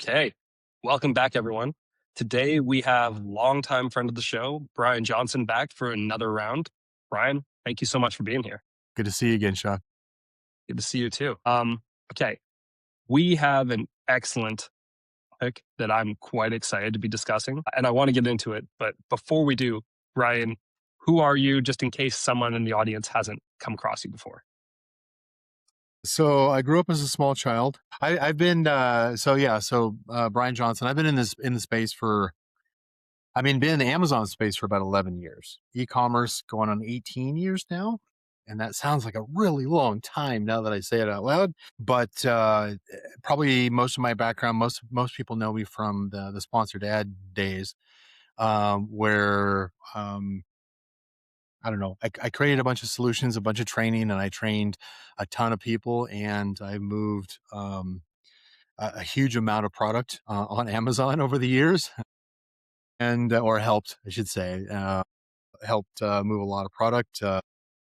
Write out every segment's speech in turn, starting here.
Okay, welcome back, everyone. Today we have longtime friend of the show, Brian Johnson, back for another round. Brian, thank you so much for being here. Good to see you again, Sean. Good to see you too. Okay, we have an excellent topic that I'm quite excited to be discussing, and I want to get into it. But before we do, Brian, who are you? Just in case someone in the audience hasn't come across you before. So I grew up as a small child. I've been Brian Johnson. I've been in the space for been in the Amazon space for about 11 years. E-commerce going on 18 years now. And that sounds like a really long time now that I say it out loud. But probably most of my background, most people know me from the sponsored ad days, where I don't know. I created a bunch of solutions, a bunch of training, and I trained a ton of people, and I moved a huge amount of product on Amazon over the years, and or helped, I should say, helped move a lot of product. I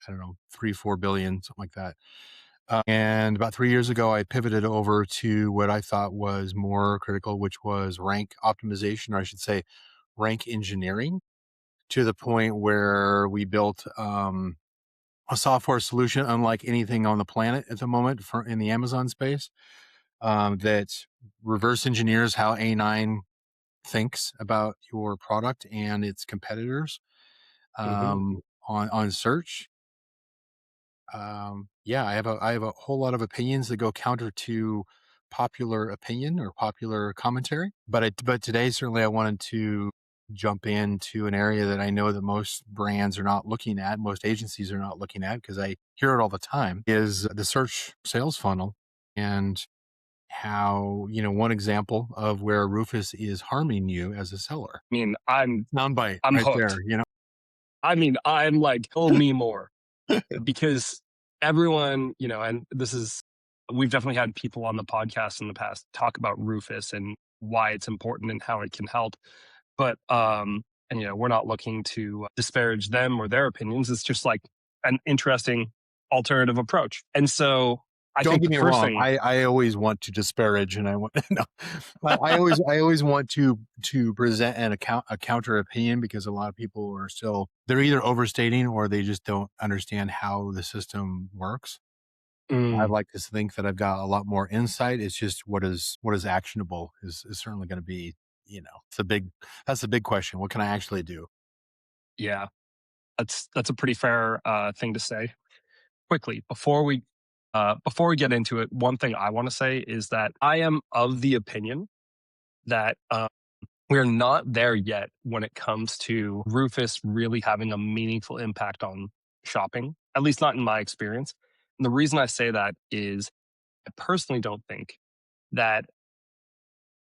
don't know, 3-4 billion, something like that. And about 3 years ago, I pivoted over to what I thought was more critical, which was rank optimization, or I should say, rank engineering, to the point where we built a software solution unlike anything on the planet at the moment in the Amazon space, that reverse engineers how A9 thinks about your product and its competitors Mhm. on search. I have a whole lot of opinions that go counter to popular opinion or popular commentary. But today, certainly, I wanted to jump into an area that I know that most brands are not looking at, most agencies are not looking at, because I hear it all the time, is the search sales funnel, and how, one example of where Rufus is harming you as a seller. I mean, I'm Soundbite I'm right there, hooked. I mean, I'm like, tell me more. Because everyone, and we've definitely had people on the podcast in the past talk about Rufus and why it's important and how it can help. But, we're not looking to disparage them or their opinions. It's just like an interesting alternative approach. And so I Don't think get the me first wrong. thing, I always want to disparage, and I want no. I always want to present a counter opinion, because a lot of people are still, they're either overstating or they just don't understand how the system works. I'd mm, like to think that I've got a lot more insight. It's just what is actionable is certainly going to be, that's a big question. What can I actually do? yeah, that's a pretty fair thing to say. Quickly, before we get into it, one thing I want to say is that I am of the opinion that we're not there yet when it comes to Rufus really having a meaningful impact on shopping, at least not in my experience. And the reason I say that is I personally don't think that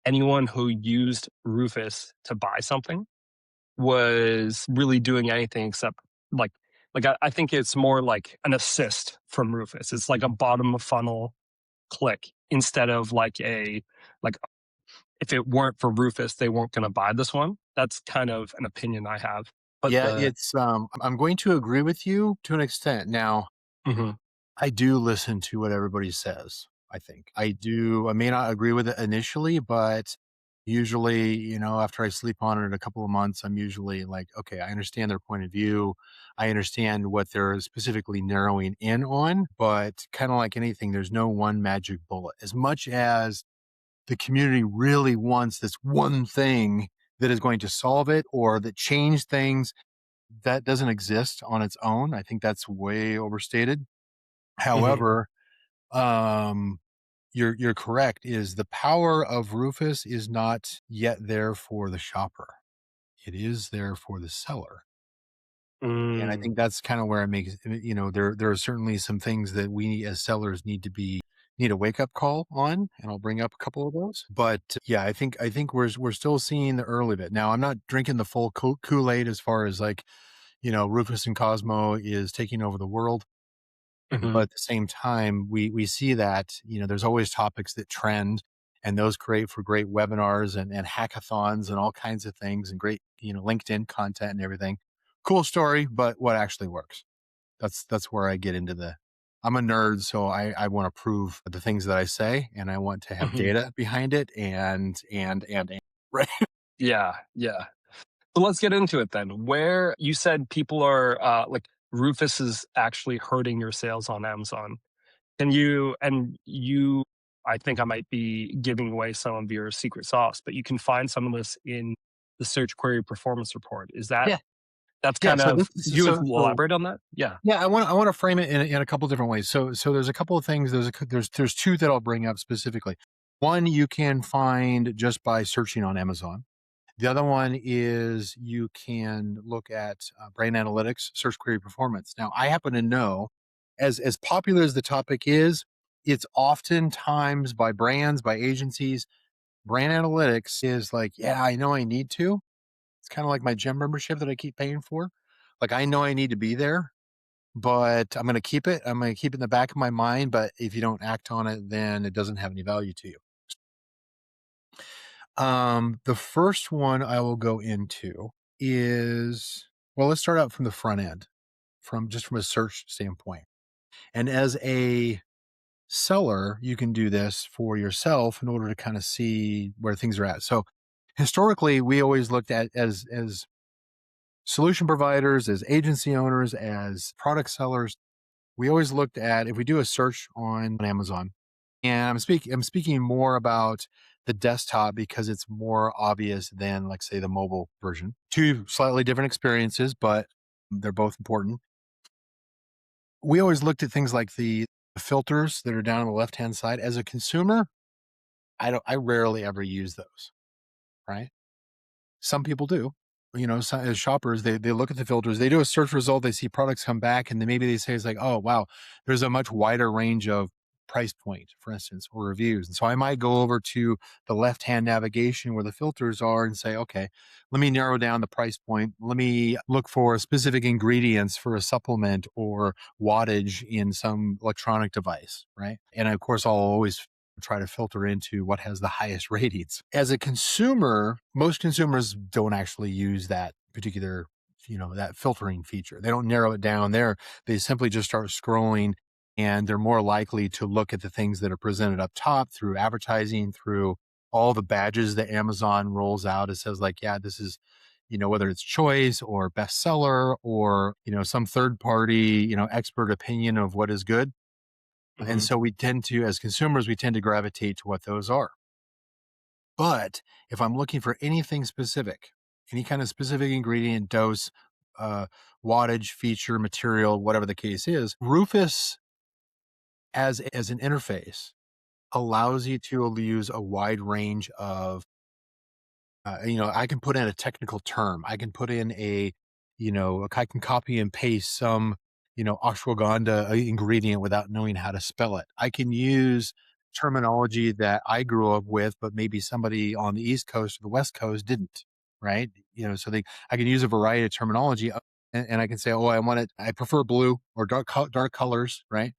anyone who used Rufus to buy something was really doing anything except like I think it's more like an assist from Rufus. It's like a bottom of funnel click instead of like if it weren't for Rufus, they weren't going to buy this one. That's kind of an opinion I have. But Yeah, the I'm going to agree with you to an extent. Now, Mhm, I do listen to what everybody says. I think I do. I may not agree with it initially, but usually, after I sleep on it a couple of months, I'm usually like, okay, I understand their point of view. I understand what they're specifically narrowing in on, but kind of like anything, there's no one magic bullet. As much as the community really wants this one thing that is going to solve it or that change things, that doesn't exist on its own. I think that's way overstated. mhm, However, um, you're correct. Is the power of Rufus is not yet there for the shopper. It is there for the seller, and I mm, think that's kind of where it makes, there are certainly some things that we as sellers need a wake up call on, and I'll bring up a couple of those. But yeah, I think we're still seeing the early bit. Now, I'm not drinking the full Kool-Aid as far as like, Rufus and Cosmo is taking over the world. But mhm. at the same time, we see that, there's always topics that trend, and those create for great webinars and hackathons and all kinds of things, and great, LinkedIn content and everything. Cool story, but what actually works? That's where I get into I'm a nerd, so I want to prove the things that I say, and I want to have Mhm. data behind it, and right. Yeah, yeah. So let's get into it then. Where you said people are like Rufus is actually hurting your sales on Amazon. Can you and you I think I might be giving away some of your secret sauce, but you can find some of this in the search query performance report. Is that Yeah, that's yeah. kind So of this, you would so elaborate on that? Yeah. yeah, I want to frame it in a couple different ways. So there's a couple of things. There's two that I'll bring up specifically. One you can find just by searching on Amazon. The other one is you can look at brain analytics, search query performance. Now, I happen to know, as popular as the topic is, it's oftentimes by brands, by agencies. Brand analytics is like, yeah, I know I need to. It's kind of like my gym membership that I keep paying for. Like I know I need to be there, but I'm going to keep it. I'm going to keep it in the back of my mind. But if you don't act on it, then it doesn't have any value to you. The first one I will go into is, well, let's start out from the front end, from a search standpoint. And as a seller, you can do this for yourself in order to kind of see where things are at. So historically, we always looked at as solution providers, as agency owners, as product sellers, we always looked at if we do a search on Amazon, and I'm speaking more about the desktop because it's more obvious than, like, say, the mobile version. Two slightly different experiences, but they're both important. We always looked at things like the filters that are down on the left hand side. As a consumer, I rarely ever use those, right? Some people do. As shoppers, they look at the filters, they do a search result, they see products come back, and then maybe they say it's like, oh wow, there's a much wider range of price point, for instance, or reviews. And so I might go over to the left-hand navigation where the filters are and say, okay, let me narrow down the price point. Let me look for specific ingredients for a supplement or wattage in some electronic device, right? And of course, I'll always try to filter into what has the highest ratings. As a consumer, most consumers don't actually use that particular, that filtering feature. They don't narrow it down there. They simply just start scrolling, and they're more likely to look at the things that are presented up top through advertising, through all the badges that Amazon rolls out. It says like, yeah, this is, whether it's choice or bestseller or, some third party, expert opinion of what is good. And Mhm. so we tend to, as consumers, we tend to gravitate to what those are. But if I'm looking for anything specific, any kind of specific ingredient, dose, uh, wattage, feature, material, whatever the case is, Rufus as an interface allows you to use a wide range of I can put in a technical term. I can put in I can copy and paste some, ashwagandha ingredient without knowing how to spell it. I can use terminology that I grew up with, but maybe somebody on the East Coast or the West Coast didn't, right? I can use a variety of terminology, and I can say, oh, I prefer blue or dark colors, right?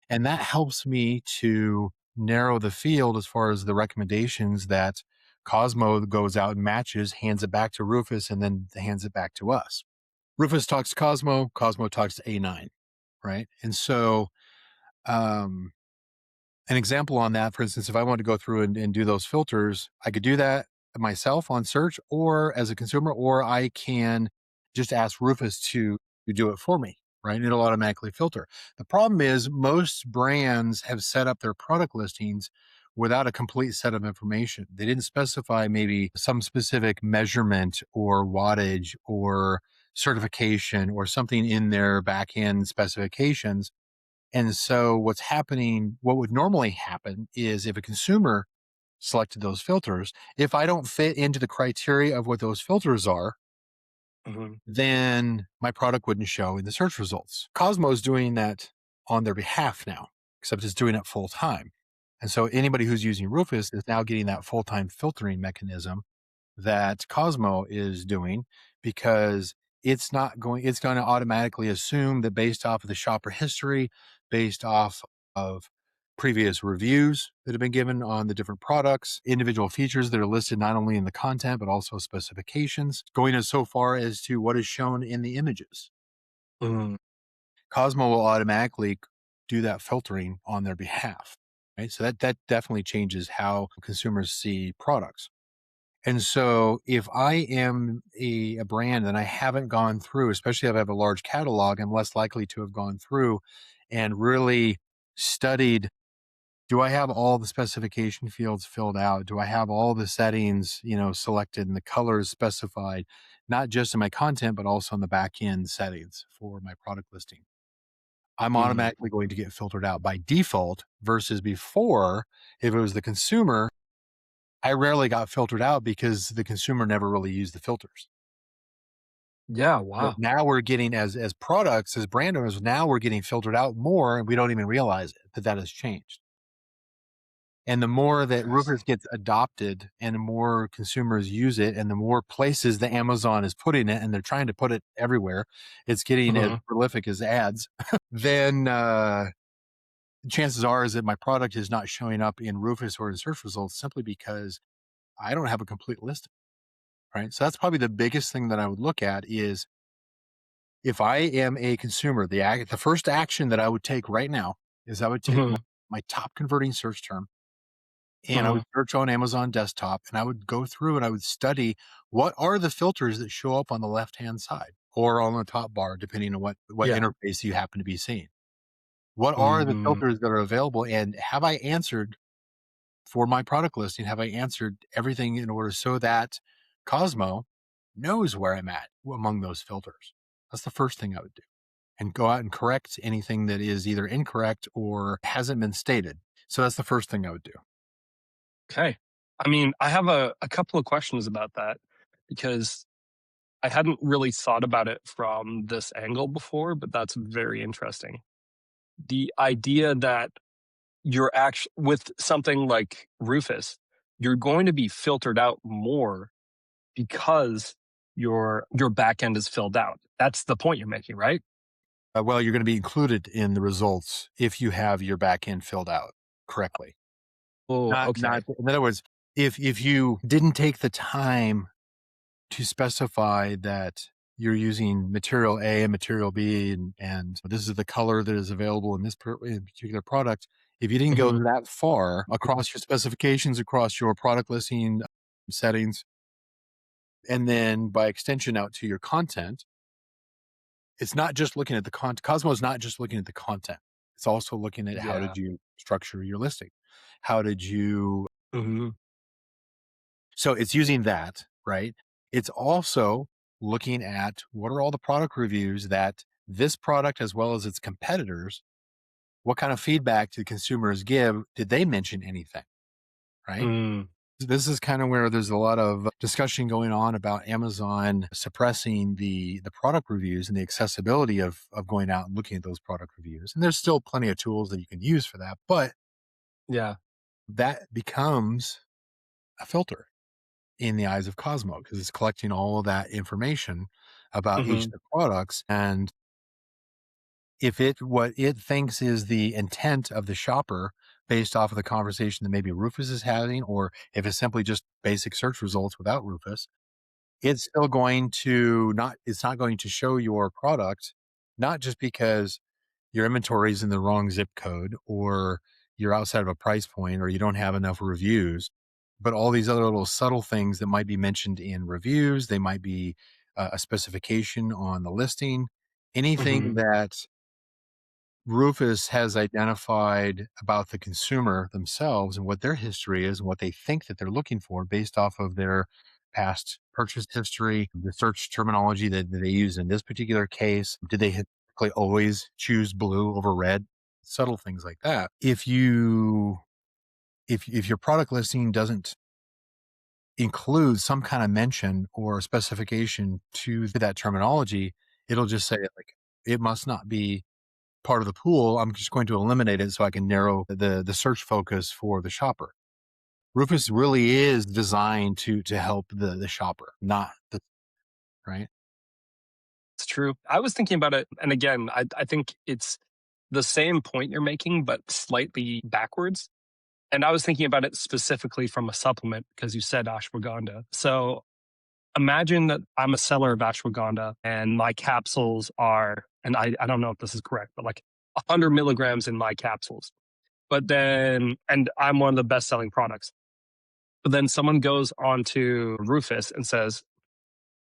And that helps me to narrow the field as far as the recommendations that Cosmo goes out and matches, hands it back to Rufus, and then hands it back to us. Rufus talks to Cosmo, Cosmo talks to A9, right? And so, um, an example on that, for instance, if I wanted to go through and do those filters, I could do that myself on search or as a consumer, or I can just ask Rufus to do it for me, right? And it'll automatically filter. The problem is most brands have set up their product listings without a complete set of information. They didn't specify maybe some specific measurement or wattage or certification or something in their back end specifications. And so what would normally happen is if a consumer selected those filters, if I don't fit into the criteria of what those filters are, Mhm. then my product wouldn't show in the search results. Cosmo's doing that on their behalf now, except it's doing it full time. And so anybody who's using Rufus is now getting that full time filtering mechanism that Cosmo is doing because it's going to automatically assume that based off of the shopper history, based off of previous reviews that have been given on the different products, individual features that are listed not only in the content, but also specifications, going as so far as to what is shown in the images. Mhm. Cosmo will automatically do that filtering on their behalf. Right. So that definitely changes how consumers see products. And so if I am a brand and I haven't gone through, especially if I have a large catalog, I'm less likely to have gone through and really studied, do I have all the specification fields filled out? Do I have all the settings, selected and the colors specified, not just in my content, but also in the back end settings for my product listing? I'm Mm. automatically going to get filtered out by default versus before, if it was the consumer, I rarely got filtered out because the consumer never really used the filters. Yeah, But wow. now we're getting as products, as brand owners, now we're getting filtered out more and we don't even realize it, that has changed. And the more that Rufus Interesting. gets adopted and the more consumers use it and the more places that Amazon is putting it and they're trying to put it everywhere, it's getting as Mhm. prolific as ads, then chances are is that my product is not showing up in Rufus or in search results simply because I don't have a complete list. Right. So that's probably the biggest thing that I would look at is if I am a consumer, the first action that I would take right now is I would take Mhm. my top converting search term and I would Mhm. search on Amazon desktop and I would go through and I would study what are the filters that show up on the left hand side or on the top bar, depending on what Yeah. interface you happen to be seeing. What are the Mhm. filters that are available and have I answered for my product listing? Have I answered everything in order so that Cosmo knows where I'm at among those filters? That's the first thing I would do and go out and correct anything that is either incorrect or hasn't been stated. So that's the first thing I would do. Okay. I mean, I have a couple of questions about that because I hadn't really thought about it from this angle before, but that's very interesting. The idea that you're actually with something like Rufus, you're going to be filtered out more because your back end is filled out. That's the point you're making, right? Well, you're going to be included in the results if you have your back end filled out correctly. Oh, Not okay. in other words, if you didn't take the time to specify that you're using material A and material B, and this is the color that is available in in particular product. If you didn't go Mhm. that far across your specifications, across your product listing settings, and then by extension out to your content, it's not just looking at the content. Cosmo is not just looking at the content. It's also looking at how Yeah. did you structure your listing? How did you Mhm. So it's using that, right? It's also looking at what are all the product reviews that this product, as well as its competitors, what kind of feedback did consumers give? Did they mention anything, right? Mm. This is kind of where there's a lot of discussion going on about Amazon suppressing the product reviews and the accessibility of going out and looking at those product reviews. And there's still plenty of tools that you can use for that, but Yeah. that becomes a filter in the eyes of Cosmo because it's collecting all of that information about each of Mhm. the products. And if what it thinks is the intent of the shopper based off of the conversation that maybe Rufus is having, or if it's simply just basic search results without Rufus, it's still going to not, it's not going to show your product, not just because your inventory is in the wrong zip code or you're outside of a price point or you don't have enough reviews, but all these other little subtle things that might be mentioned in reviews, they might be a specification on the listing, anything Mhm. that Rufus has identified about the consumer themselves and what their history is and what they think that they're looking for based off of their past purchase history, the search terminology that they use in this particular case. Did they typically always choose blue over red? Subtle things like that. If your product listing doesn't include some kind of mention or specification to that terminology, it'll just say like it must not be part of the pool. I'm just going to eliminate it so I can narrow the search focus for the shopper. Rufus really is designed to help the shopper, not the right. It's true. I was thinking about it, and again, I think it's the same point you're making, but slightly backwards. And I was thinking about it specifically from a supplement because you said ashwagandha. So imagine that I'm a seller of ashwagandha and my capsules are, and I don't know if this is correct, but like 100 milligrams in my capsules. But then, and I'm one of the best selling products. But then someone goes on to Rufus and says,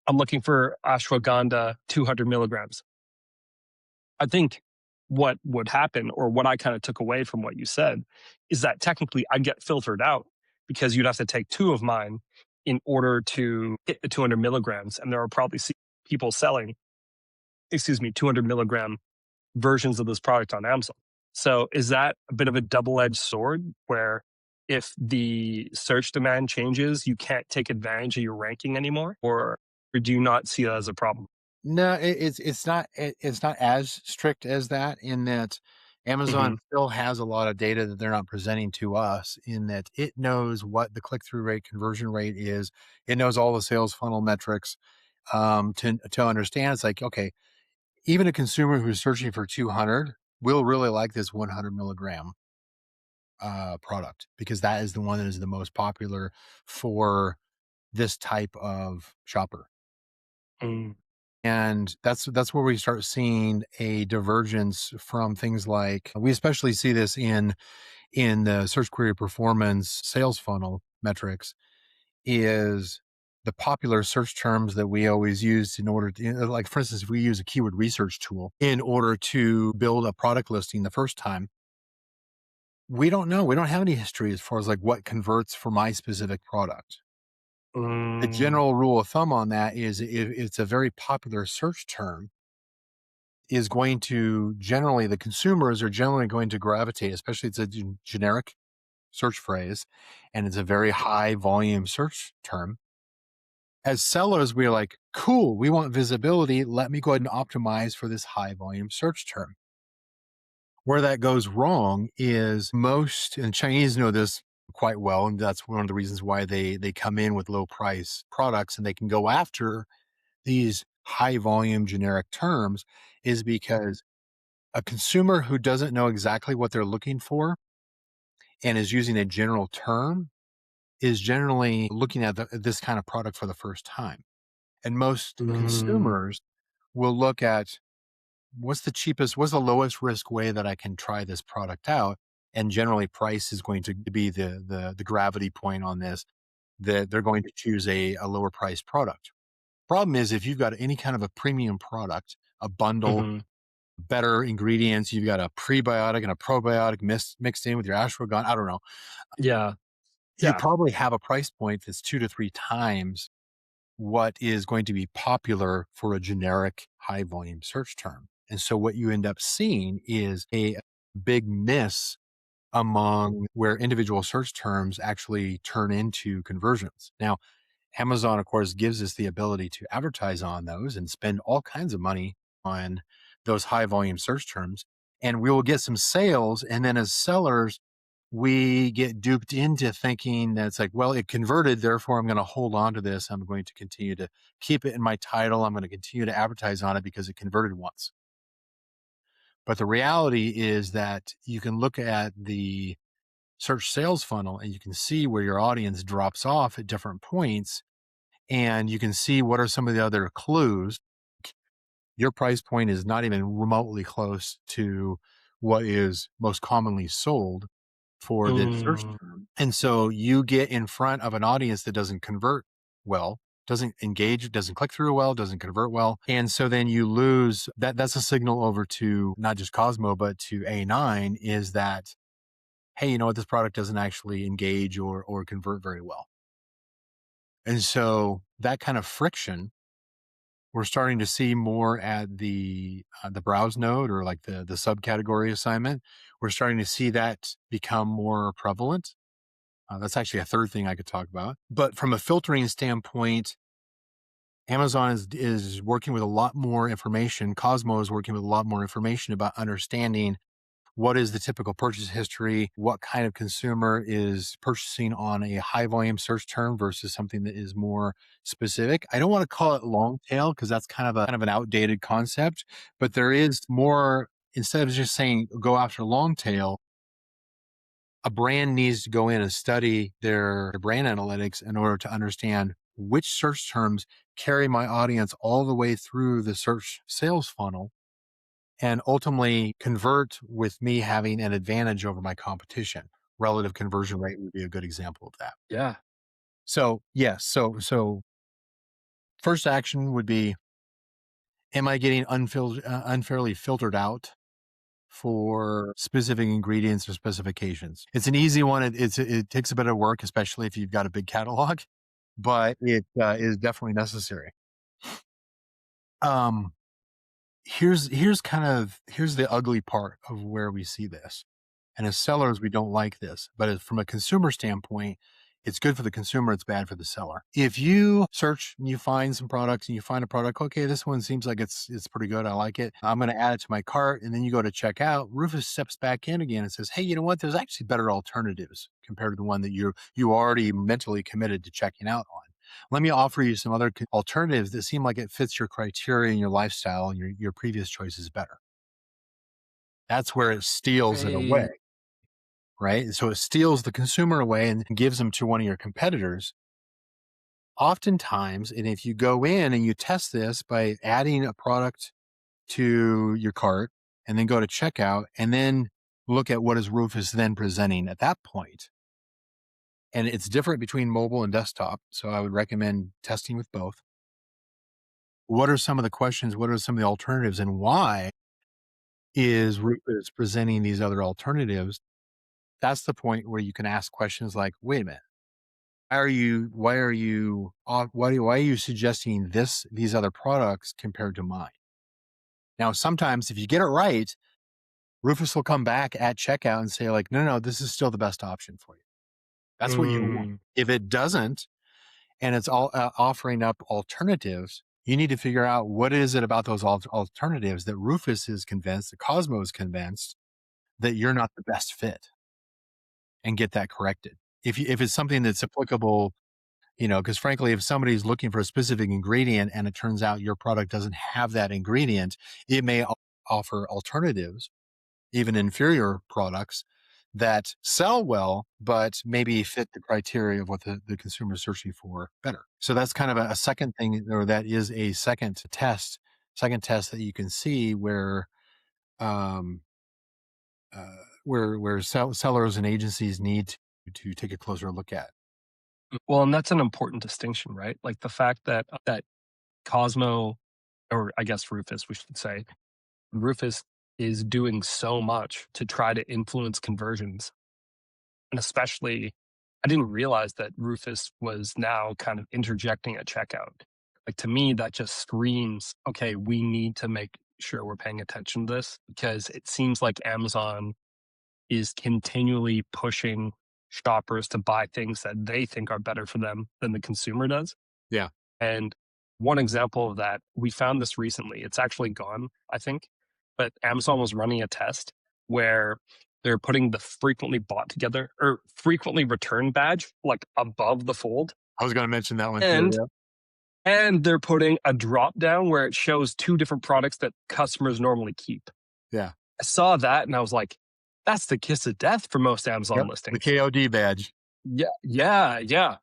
I'm looking for ashwagandha 200 milligrams. I think what would happen, or what I kind of took away from what you said, is that technically I'd get filtered out because you'd have to take two of mine in order to hit the 200 milligrams. And there are probably people selling, 200 milligram versions of this product on Amazon. So is that a bit of a double-edged sword where if the search demand changes, you can't take advantage of your ranking anymore? Or do you not see that as a problem? No, it's not as strict as that in that Amazon Hmm. still has a lot of data that they're not presenting to us in that it knows what the click-through rate, conversion rate is. It knows all the sales funnel metrics, to understand. It's like, okay, even a consumer who's searching for 200 will really like this 100 milligram product because that is the one that is the most popular for this type of shopper. Mm. And that's where we start seeing a divergence from things like we especially see this in the search query performance sales funnel metrics is the popular search terms that we always use in order to, like for instance, if we use a keyword research tool in order to build a product listing the first time, we don't know. We don't have any history as far as like what converts for my specific product. The Mm. general rule of thumb on that is if it's a very popular search term, is going to generally the consumers are generally going to gravitate, especially it's a generic search phrase and it's a very high volume search term. As sellers, we're like, cool, we want visibility. Let me go ahead and optimize for this high volume search term. Where that goes wrong is most, and Chinese know this quite well, and that's one of the reasons why they come in with low price products and they can go after these high volume generic terms is because a consumer who doesn't know exactly what they're looking for and is using a general term is generally looking at this kind of product for the first time. And most Mm. consumers will look at what's the lowest risk way that I can try this product out. And generally price is going to be the gravity point on this, that they're going to choose a lower price product. Problem is if you've got any kind of a premium product, a bundle, Hmm. better ingredients, you've got a prebiotic and a probiotic mixed in with your ashwagandha, I don't know. Yeah. You Yeah. probably have a price point that's 2 to 3 times what is going to be popular for a generic high volume search term. And so what you end up seeing is a big miss among where individual search terms actually turn into conversions. Now, Amazon, of course, gives us the ability to advertise on those and spend all kinds of money on those high volume search terms. And we will get some sales. And then as sellers, we get duped into thinking that it's like, well, it converted, therefore I'm going to hold on to this. I'm going to continue to keep it in my title. I'm going to continue to advertise on it because it converted once. But the reality is that you can look at the search sales funnel and you can see where your audience drops off at different points and you can see what are some of the other clues. Your price point is not even remotely close to what is most commonly sold for this search Mm. term. And so you get in front of an audience that doesn't convert well, doesn't engage, doesn't click through well, doesn't convert well. And so then you lose that's a signal over to not just Cosmo, but to A9 is that, hey, you know what, this product doesn't actually engage or convert very well. And so that kind of friction we're starting to see more at the browse node or like the subcategory assignment. We're starting to see that become more prevalent. That's actually a third thing I could talk about. But from a filtering standpoint, Amazon is working with a lot more information. Cosmo is working with a lot more information about understanding what is the typical purchase history, what kind of consumer is purchasing on a high volume search term versus something that is more specific. I don't want to call it long tail because that's kind of an outdated concept, but there is more instead of just saying go after long tail, a brand needs to go in and study their brand analytics in order to understand which search terms carry my audience all the way through the search sales funnel and ultimately convert with me having an advantage over my competition. Relative conversion rate would be a good example of that. Yeah. So yes, so first action would be, am I getting unfairly filtered out for specific ingredients or specifications? It's an easy one. It takes a bit of work, especially if you've got a big catalog, but it is definitely necessary. Um, here's here's the ugly part of where we see this. And as sellers, we don't like this, but from a consumer standpoint, it's good for the consumer. It's bad for the seller. If you search and you find some products and you find a product, okay, this one seems like it's pretty good. I like it. I'm going to add it to my cart. And then you go to check out. Rufus steps back in again and says, hey, you know what? There's actually better alternatives compared to the one that you already mentally committed to checking out on. Let me offer you some other alternatives that seem like it fits your criteria and your lifestyle, and your previous choice is better. That's where it steals it away. Right. Right? So it steals the consumer away and gives them to one of your competitors. Oftentimes, and if you go in and you test this by adding a product to your cart and then go to checkout and then look at what is Rufus then presenting at that point. And it's different between mobile and desktop. So I would recommend testing with both. What are some of the questions? What are some of the alternatives, and why is Rufus presenting these other alternatives? That's the point where you can ask questions like, wait a minute. Why are you suggesting these other products compared to mine? Now, sometimes if you get it right, Rufus will come back at checkout and say like, no, this is still the best option for you. That's what you want. Mm. If it doesn't, and it's all offering up alternatives, you need to figure out what is it about those alternatives that Rufus is convinced, that Cosmo is convinced that you're not the best fit, and get that corrected. If it's something that's applicable, because frankly, if somebody's looking for a specific ingredient and it turns out your product doesn't have that ingredient, it may offer alternatives, even inferior products that sell well, but maybe fit the criteria of what the consumer is searching for better. So that's kind of a second thing, or that is a second test that you can see um, where sellers and agencies need to take a closer look at. Well, and that's an important distinction, right? Like the fact that Cosmo, or I guess Rufus, we should say, Rufus is doing so much to try to influence conversions. And especially, I didn't realize that Rufus was now kind of interjecting at checkout. Like to me, that just screams, okay, we need to make sure we're paying attention to this, because it seems like Amazon is continually pushing shoppers to buy things that they think are better for them than the consumer does. Yeah. And one example of that, we found this recently. It's actually gone, I think, but Amazon was running a test where they're putting the frequently bought together or frequently returned badge like above the fold, I was going to mention that one too. and they're putting a drop down where it shows two different products that customers normally keep. Yeah. I saw that and I was like, that's the kiss of death for most Yep. Amazon The listings. KOD badge. Yeah.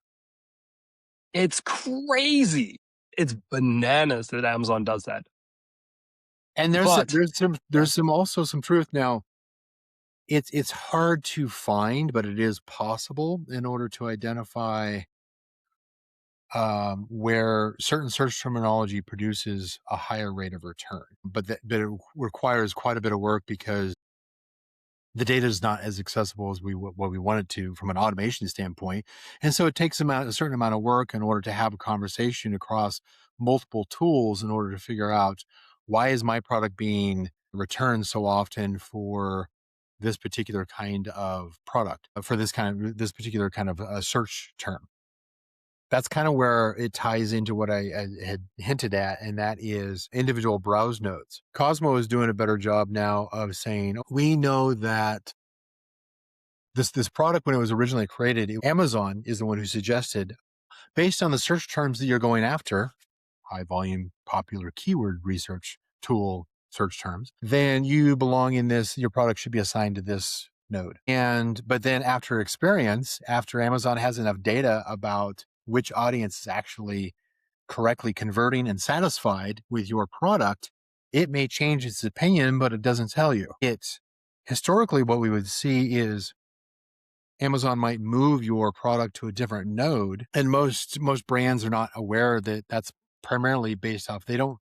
It's crazy. It's bananas that Amazon does that. And But there's some truth. Now, it's hard to find, but it is possible in order to identify where certain search terminology produces a higher rate of return. But but it requires quite a bit of work, because the data is not as accessible as what we want it to from an automation standpoint. And so it takes a certain amount of work in order to have a conversation across multiple tools in order to figure out, why is my product being returned so often for this particular kind of product, for this particular kind of search term. That's kind of where it ties into what I had hinted at, and that is individual browse nodes. Cosmo is doing a better job now of saying, we know that this product, when it was originally created, Amazon is the one who suggested, based on the search terms that you're going after, high volume, popular keyword research tool search terms, then you belong in this, your product should be assigned to this node. But then after experience, after Amazon has enough data about which audience is actually correctly converting and satisfied with your product, it may change its opinion, but it doesn't tell you. It's historically what we would see is Amazon might move your product to a different node, and most brands are not aware that that's primarily based off they don't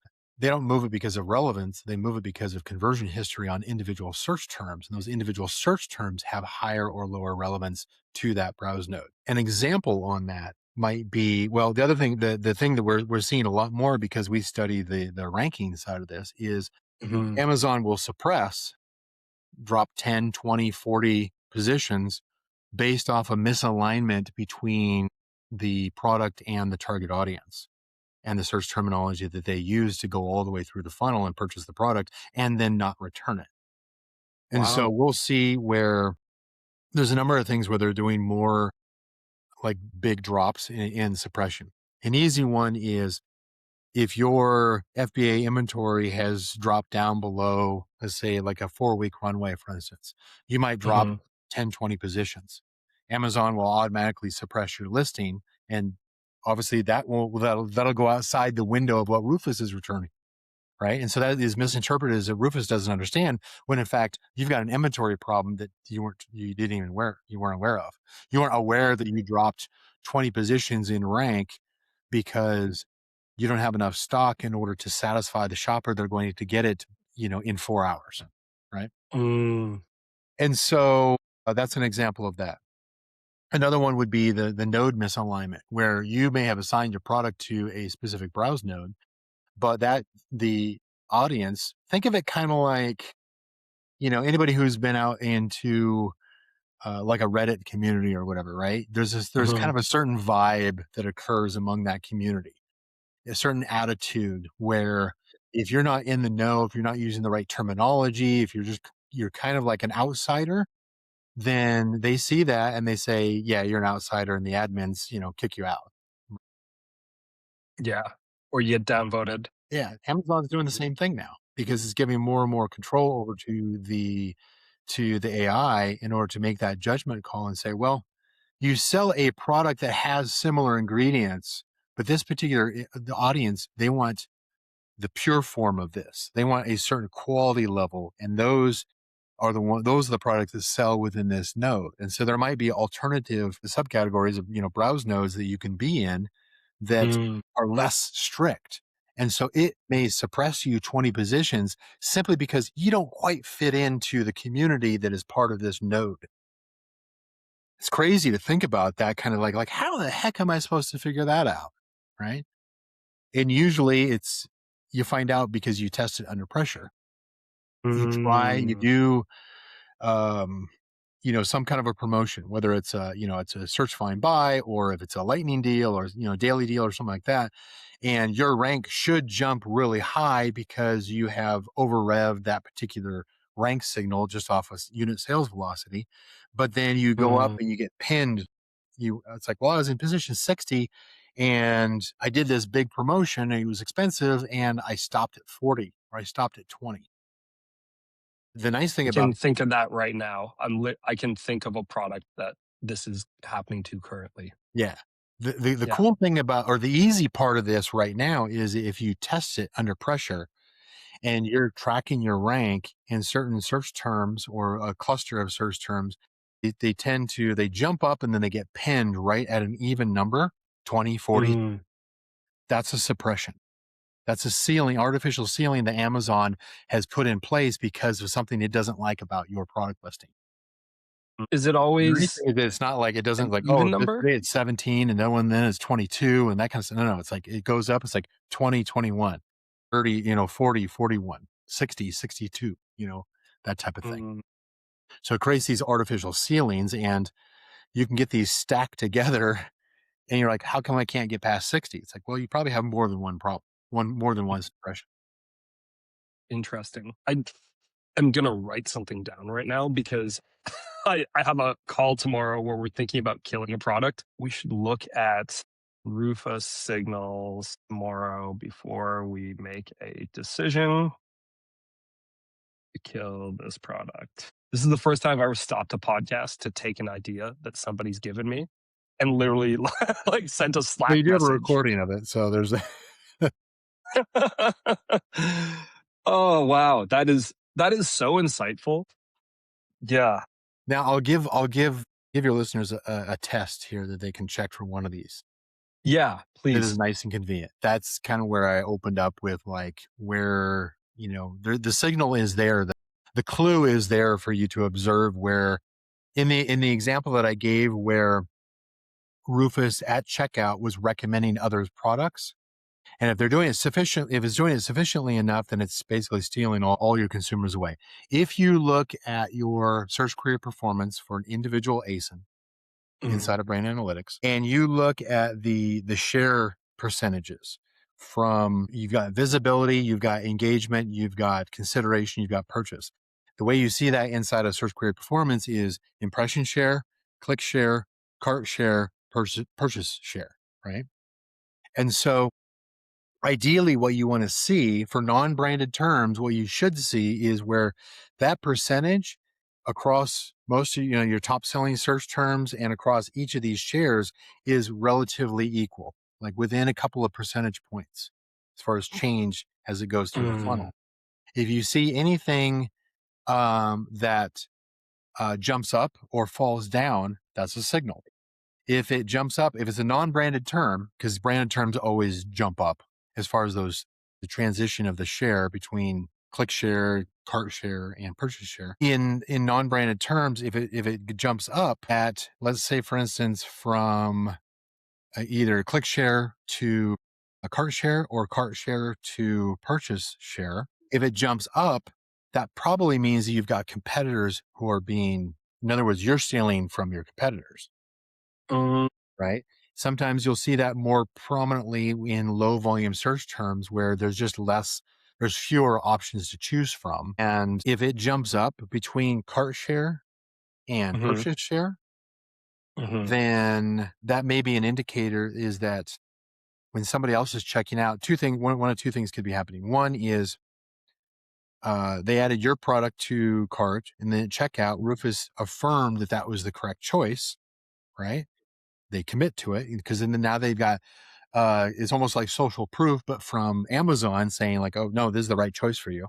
move it because of relevance. They move it because of conversion history on individual search terms. And those individual search terms have higher or lower relevance to that browse node. An example on that might be, well, the other thing, the thing that we're seeing a lot more because we study the ranking side of this is Mhm. Amazon will suppress, drop 10, 20, 40 positions based off a misalignment between the product and the target audience and the search terminology that they use to go all the way through the funnel and purchase the product and then not return it. And so Wow. we'll see where there's a number of things where they're doing more like big drops in suppression. An easy one is if your FBA inventory has dropped down below, let's say like a 4-week runway, for instance, you might drop Mhm. 10, 20 positions. Amazon will automatically suppress your listing. And obviously that'll go outside the window of what Rufus is returning. Right. And so that is misinterpreted as that Rufus doesn't understand when in fact you've got an inventory problem that you didn't even you weren't aware of. You weren't aware that you dropped 20 positions in rank because you don't have enough stock in order to satisfy the shopper. They're going to get it, in 4 hours. Right. Mm. And so that's an example of that. Another one would be the node misalignment, where you may have assigned your product to a specific browse node, but that the audience, think of it kind of like, anybody who's been out into like a Reddit community or whatever, right? There's kind Mhm. of a certain vibe that occurs among that community, a certain attitude where if you're not in the know, if you're not using the right terminology, if you're kind of like an outsider, then they see that and they say, yeah, you're an outsider, and the admins, kick you out. Yeah. Or you get downvoted. Yeah, Amazon's doing the same thing now because it's giving more and more control over to the AI in order to make that judgment call and say, well, you sell a product that has similar ingredients, but this particular the audience, they want the pure form of this. They want a certain quality level, and those are the products that sell within this node. And so there might be alternative subcategories of, browse nodes that you can be in that Mm. are less strict. And so it may suppress you 20 positions simply because you don't quite fit into the community that is part of this node. It's crazy to think about that kind of like how the heck am I supposed to figure that out? Right. And usually you find out because you test it under pressure. You Mm. do um, some kind of a promotion, whether it's a search find buy or if it's a lightning deal or, daily deal or something like that. And your rank should jump really high because you have over revved that particular rank signal just off of unit sales velocity. But then you go up Mm. and you get pinned. It's like, well, I was in position 60 and I did this big promotion and it was expensive and I stopped at 40 or I stopped at 20. The nice thing I about can think of that right now. I can think of a product that this is happening to currently. Yeah. The Yeah. cool thing about or the easy part of this right now is if you test it under pressure and you're tracking your rank in certain search terms or a cluster of search terms, they jump up and then they get pinned right at an even number, 20, 40. Mm. That's a suppression. That's a ceiling, artificial ceiling that Amazon has put in place because of something it doesn't like about your product listing. Is it The nice always thing is that it's not like it doesn't an like, even oh, this number? today it's 17 and then it's 22 and that kind of stuff. No, it's like it goes up. It's like 20, 21, 30, 40, 41, 60, 62, that type of thing. Mm. So it creates these artificial ceilings and you can get these stacked together and you're like, how come I can't get past 60? It's like, well, you probably have more than one problem, more than one suppression. Interesting. I am gonna write something down right now because I have a call tomorrow where we're thinking about killing a product. We should look at Rufus signals tomorrow before we make a decision to kill this product. This is the first time I've ever stopped a podcast to take an idea that somebody's given me and literally like sent a Well, Slack you do have a message. recording of it. So there's Oh, wow. That is so insightful. Yeah. Now I'll give your listeners a test here that they can check for one of these. Yeah, It is please. nice and convenient. That's kind of where I opened up with like where, the signal is there. The clue is there for you to observe where in the example that I gave where Rufus at checkout was recommending others products. And if it's doing it sufficiently enough, then it's basically stealing all your consumers away. If you look at your search query performance for an individual ASIN, Mhm, inside of brand analytics, and you look at the share percentages from, you've got visibility, you've got engagement, you've got consideration, you've got purchase. The way you see that inside of search query performance is impression share, click share, cart share, purchase share, right? And so ideally what you want to see for non-branded terms, what you should see is where that percentage across most of your top selling search terms and across each of these shares is relatively equal, like within a couple of percentage points as far as change as it goes through the mm, funnel. If you see anything that jumps up or falls down, that's a signal. If it jumps up, if it's a non-branded term, because branded terms always jump up as far as the transition of the share between click share, cart share, and purchase share. In non-branded terms, if it jumps up at, let's say for instance, from either click share to a cart share or cart share to purchase share, if it jumps up, that probably means that you've got competitors who are being, in other words, you're stealing from your competitors, mm, right? Sometimes you'll see that more prominently in low volume search terms where there's fewer options to choose from. And if it jumps up between cart share and mhm, purchase share, mhm, then that may be an indicator is that when somebody else is checking out, one of two things could be happening. One is they added your product to cart, and then at checkout, Rufus affirmed that that was the correct choice, right? They commit to it because then now they've got it's almost like social proof, but from Amazon saying like, "Oh no, this is the right choice for you."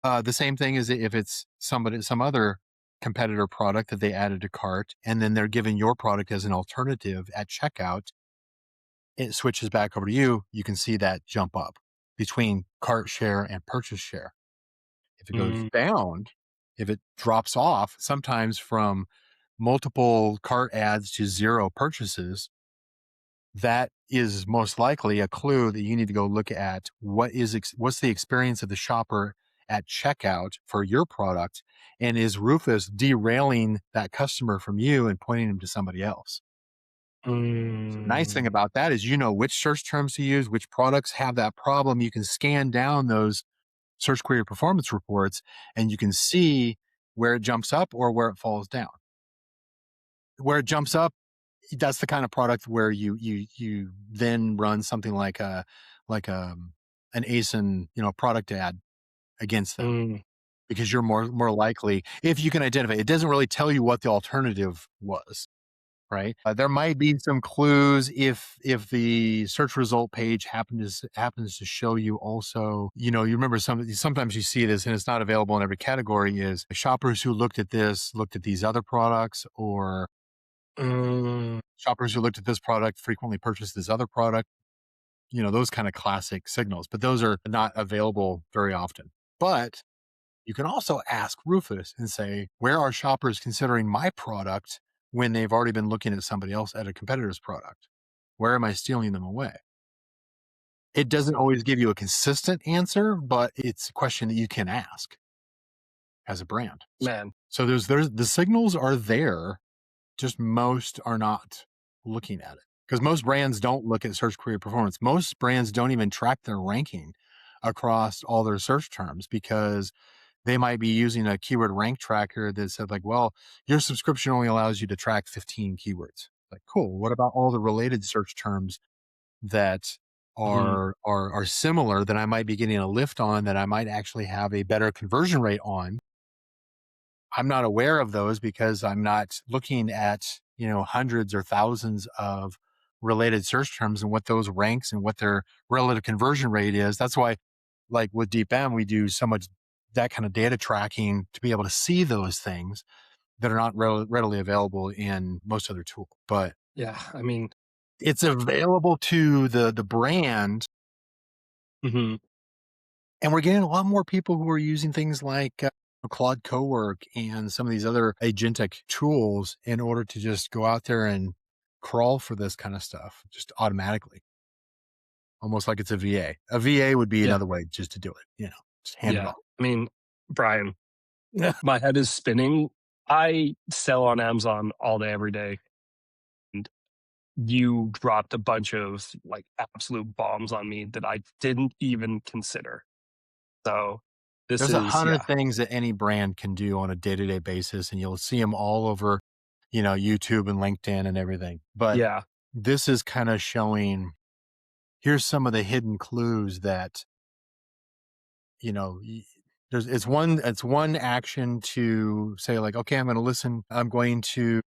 The same thing is if it's some other competitor product that they added to cart, and then they're giving your product as an alternative at checkout, it switches back over to you. You can see that jump up between cart share and purchase share. If it goes mm, down, if it drops off, sometimes from multiple cart ads to zero purchases, that is most likely a clue that you need to go look at what's the experience of the shopper at checkout for your product, and is Rufus derailing that customer from you and pointing them to somebody else. So the nice thing mm, about that is you know which search terms to use, which products have that problem. You can scan down those search query performance reports and you can see where it jumps up or where it falls down. Where it jumps up, that's the kind of product where you then run something like an ASIN, product ad against them, mm. because you're more likely, if you can identify. It doesn't really tell you what the alternative was, right? There might be some clues if the search result page happens to show you also, you remember sometimes you see this and it's not available in every category, is shoppers who looked at this looked at these other products, or Mm, shoppers who looked at this product frequently purchased this other product, those kind of classic signals, but those are not available very often. But you can also ask Rufus and say, where are shoppers considering my product when they've already been looking at somebody else at a competitor's product? Where am I stealing them away? It doesn't always give you a consistent answer, but it's a question that you can ask as a brand. man, So there's the signals are there, just most are not looking at it, because most brands don't look at search query performance. Most brands don't even track their ranking across all their search terms, because they might be using a keyword rank tracker that said like, well, your subscription only allows you to track 15 keywords. Like, cool. What about all the related search terms that mhm, are similar, that I might be getting a lift on, that I might actually have a better conversion rate on? I'm not aware of those because I'm not looking at, hundreds or thousands of related search terms and what those ranks and what their relative conversion rate is. That's why like with DeepM, we do so much that kind of data tracking to be able to see those things that are not readily available in most other tools. But Yeah. I mean, it's available to the brand, mhm, and we're getting a lot more people who are using things like Claude Cowork and some of these other agentic tools in order to just go out there and crawl for this kind of stuff just automatically, almost like it's a VA. A VA would be yeah. another way just to do it, just hand it Yeah. off. I mean, Brian, my head is spinning. I sell on Amazon all day, every day. And you dropped a bunch of like absolute bombs on me that I didn't even consider. So this There's a is, hundred yeah, things that any brand can do on a day-to-day basis, and you'll see them all over, YouTube and LinkedIn and everything. But yeah, this is kind of showing, here's some of the hidden clues that, you know, it's one action to say like, okay, I'm going to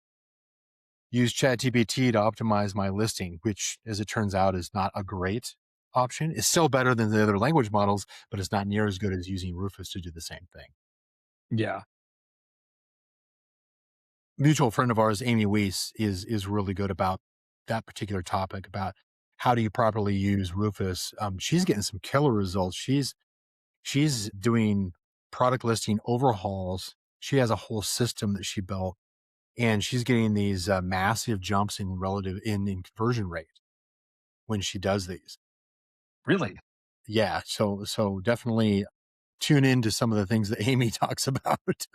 use ChatGPT to optimize my listing, which as it turns out is not a great option. It's still better than the other language models, but it's not near as good as using Rufus to do the same thing. yeah. Mutual friend of ours, Amy Weiss, is really good about that particular topic about how do you properly use Rufus. She's getting some killer results. She's doing product listing overhauls. She has a whole system that she built, and she's getting these massive jumps in conversion rate when she does these. Really? Yeah, so definitely tune into some of the things that Amy talks about,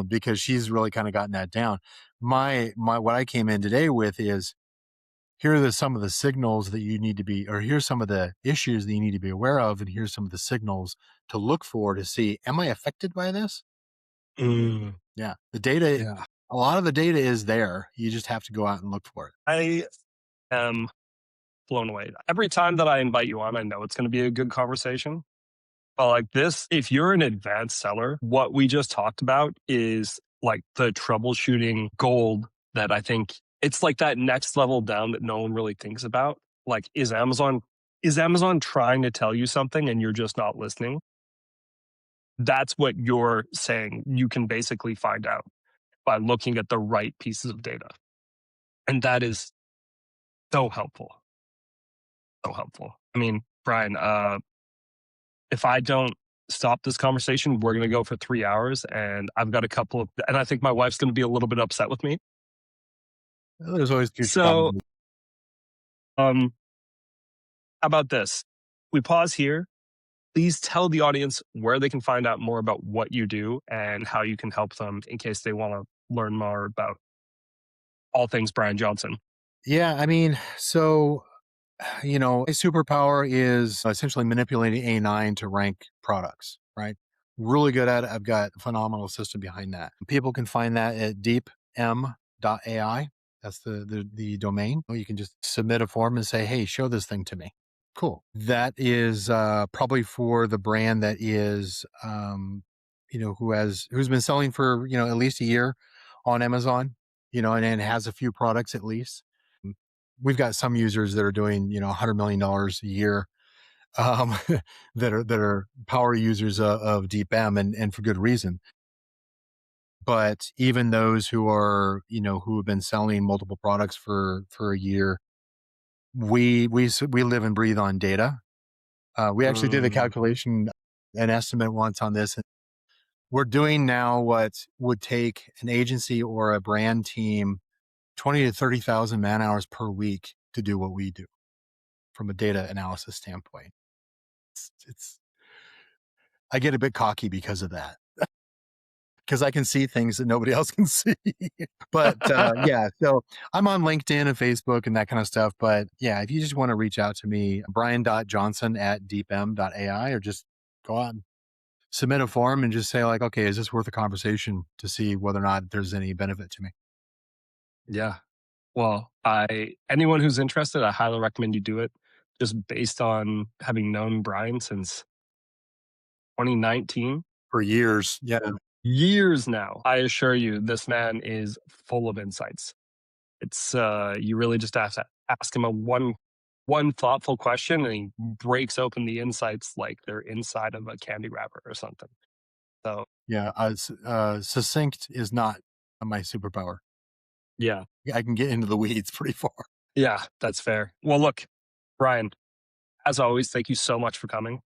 because she's really kind of gotten that down. My what I came in today with is, here are some of the signals that you need to be, or here's some of the issues that you need to be aware of, and here's some of the signals to look for to see, am I affected by this? Mm, Yeah, the data, yeah. a lot of the data is there. You just have to go out and look for it. I am blown away. Every time that I invite you on, I know it's going to be a good conversation. But like this, if you're an advanced seller, what we just talked about is like the troubleshooting gold that I think it's like that next level down that no one really thinks about. Like, is Amazon trying to tell you something and you're just not listening? That's what you're saying. You can basically find out by looking at the right pieces of data. And that is so helpful. So helpful. I mean, Brian, if I don't stop this conversation, we're going to go for 3 hours. And I've got a couple of, and I think my wife's going to be a little bit upset with me. Well, there's always future So, conversation. how about this? We pause here. Please tell the audience where they can find out more about what you do and how you can help them in case they want to learn more about all things Brian Johnson. Yeah, I mean, so a superpower is essentially manipulating A9 to rank products, right? Really good at it. I've got a phenomenal system behind that. People can find that at deepm.ai. That's the domain. You can just submit a form and say, hey, show this thing to me. Cool. That is probably for the brand that is, who's been selling for, at least a year on Amazon, and has a few products at least. We've got some users that are doing, $100 million a year, um, that are power users of DeepM, and for good reason. But even those who have been selling multiple products for a year, we live and breathe on data. We actually did a Mm, calculation, an estimate once on this. We're doing now what would take an agency or a brand team 20 to 30,000 man hours per week to do what we do from a data analysis standpoint. It's I get a bit cocky because of that, because I can see things that nobody else can see. But yeah, so I'm on LinkedIn and Facebook and that kind of stuff. But yeah, if you just want to reach out to me, brian.johnson@deepm.ai, or just go out and submit a form and just say like, okay, is this worth a conversation to see whether or not there's any benefit to me? yeah. Well, anyone who's interested, I highly recommend you do it just based on having known Brian since 2019. For years. Yeah. Years now. I assure you, this man is full of insights. It's you really just have to ask him a one. one thoughtful question and he breaks open the insights like they're inside of a candy wrapper or something. So Yeah, succinct is not my superpower. yeah, Yeah, I can get into the weeds pretty far. yeah, that's fair. Well, look, Brian, as always, thank you so much for coming.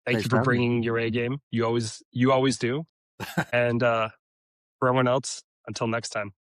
Thank Thanks you for for having me. bringing your A game. You always do. And for everyone else, until next time.